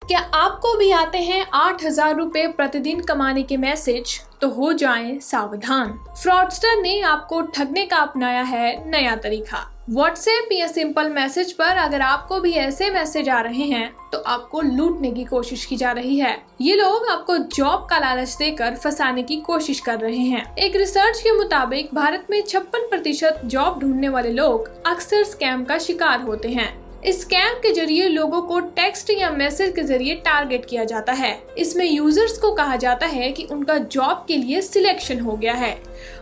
क्या आपको भी आते हैं 8,000 रुपए प्रतिदिन कमाने के मैसेज? तो हो जाएं सावधान। फ्रॉडस्टर ने आपको ठगने का अपनाया है नया तरीका। व्हाट्सएप या सिंपल मैसेज पर अगर आपको भी ऐसे मैसेज आ रहे हैं तो आपको लूटने की कोशिश की जा रही है। ये लोग आपको जॉब का लालच देकर फंसाने की कोशिश कर रहे हैं। एक रिसर्च के मुताबिक भारत में 56% जॉब ढूंढने वाले लोग अक्सर स्कैम का शिकार होते हैं। इस स्कैम के जरिए लोगों को टेक्स्ट या मैसेज के जरिए टारगेट किया जाता है। इसमें यूजर्स को कहा जाता है कि उनका जॉब के लिए सिलेक्शन हो गया है,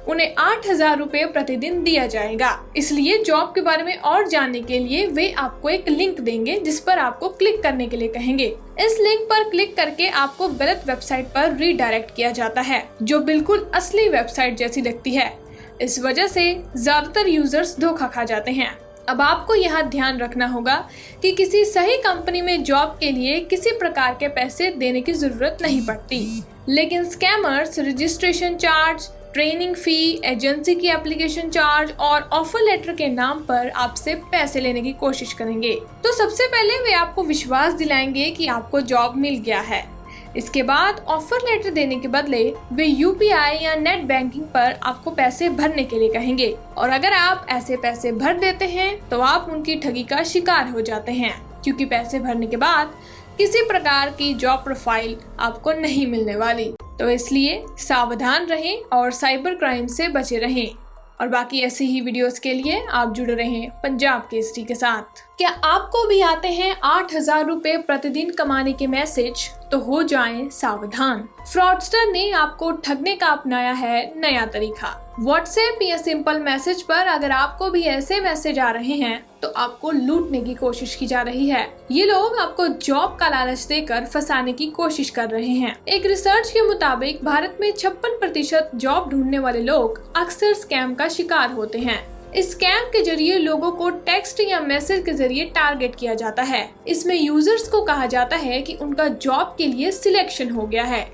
उन्हें 8,000 रुपए प्रतिदिन दिया जाएगा। इसलिए जॉब के बारे में और जानने के लिए वे आपको एक लिंक देंगे जिस पर आपको क्लिक करने के लिए कहेंगे। इस लिंक पर क्लिक करके आपको गलत वेबसाइट पर रीडायरेक्ट किया जाता है जो बिल्कुल असली वेबसाइट जैसी लगती है। इस वजह से ज्यादातर यूजर्स धोखा खा जाते हैं। अब आपको यहाँ ध्यान रखना होगा कि किसी सही कंपनी में जॉब के लिए किसी प्रकार के पैसे देने की जरूरत नहीं पड़ती, लेकिन स्कैमर्स रजिस्ट्रेशन चार्ज, ट्रेनिंग फी, एजेंसी की एप्लीकेशन चार्ज और ऑफर लेटर के नाम पर आपसे पैसे लेने की कोशिश करेंगे। तो सबसे पहले वे आपको विश्वास दिलाएंगे कि आपको जॉब मिल गया है। इसके बाद ऑफर लेटर देने के बदले वे यूपीआई या नेट बैंकिंग पर आपको पैसे भरने के लिए कहेंगे, और अगर आप ऐसे पैसे भर देते हैं तो आप उनकी ठगी का शिकार हो जाते हैं, क्योंकि पैसे भरने के बाद किसी प्रकार की जॉब प्रोफाइल आपको नहीं मिलने वाली। तो इसलिए सावधान रहें और साइबर क्राइम से बचे रहें। और बाकी ऐसी ही वीडियोस के लिए आप जुड़े रहें पंजाब केसरी के साथ। क्या आपको भी आते हैं 8,000 रुपए प्रतिदिन कमाने के मैसेज? तो हो जाएं सावधान। फ्रॉडस्टर ने आपको ठगने का अपनाया है नया तरीका। व्हाट्सएप या सिंपल मैसेज पर अगर आपको भी ऐसे मैसेज आ रहे हैं तो आपको लूटने की कोशिश की जा रही है। ये लोग आपको जॉब का लालच देकर फंसाने की कोशिश कर रहे हैं। एक रिसर्च के मुताबिक भारत में 56% जॉब ढूंढने वाले लोग अक्सर स्कैम का शिकार होते हैं। इस स्कैम के जरिए लोगों को टेक्स्ट या मैसेज के जरिए टारगेट किया जाता है। इसमें यूजर्स को कहा जाता है कि उनका जॉब के लिए सिलेक्शन हो गया है,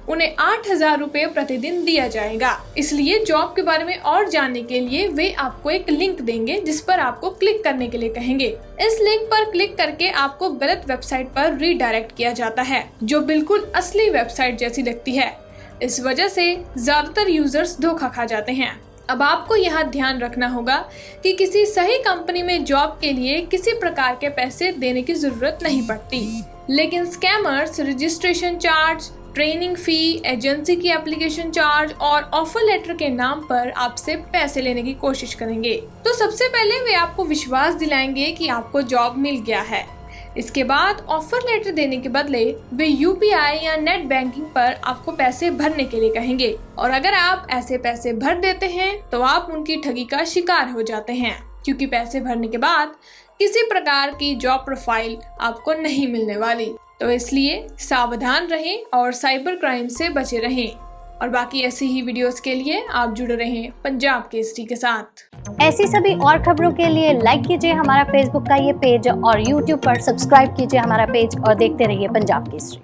उन्हें 8,000 रुपए प्रतिदिन दिया जाएगा। इसलिए जॉब के बारे में और जानने के लिए वे आपको एक लिंक देंगे जिस पर आपको क्लिक करने के लिए कहेंगे। इस लिंक पर क्लिक करके आपको गलत वेबसाइट पर रीडायरेक्ट किया जाता है जो बिल्कुल असली वेबसाइट जैसी लगती है। इस वजह से ज्यादातर यूजर्स धोखा खा जाते हैं। अब आपको यहाँ ध्यान रखना होगा कि किसी सही कंपनी में जॉब के लिए किसी प्रकार के पैसे देने की जरूरत नहीं पड़ती, लेकिन स्कैमर्स रजिस्ट्रेशन चार्ज, ट्रेनिंग फी, एजेंसी की एप्लीकेशन चार्ज और ऑफर लेटर के नाम पर आपसे पैसे लेने की कोशिश करेंगे। तो सबसे पहले वे आपको विश्वास दिलाएंगे कि आपको जॉब मिल गया है। इसके बाद ऑफर लेटर देने के बदले वे यूपीआई या नेट बैंकिंग पर आपको पैसे भरने के लिए कहेंगे, और अगर आप ऐसे पैसे भर देते हैं तो आप उनकी ठगी का शिकार हो जाते हैं, क्योंकि पैसे भरने के बाद किसी प्रकार की जॉब प्रोफाइल आपको नहीं मिलने वाली। तो इसलिए सावधान रहें और साइबर क्राइम से बचे रहें। और बाकी ऐसी ही वीडियोस के लिए आप जुड़े रहें पंजाब केसरी के साथ। ऐसी सभी और खबरों के लिए लाइक कीजिए हमारा फेसबुक का ये पेज और यूट्यूब पर सब्सक्राइब कीजिए हमारा पेज और देखते रहिए पंजाब केसरी।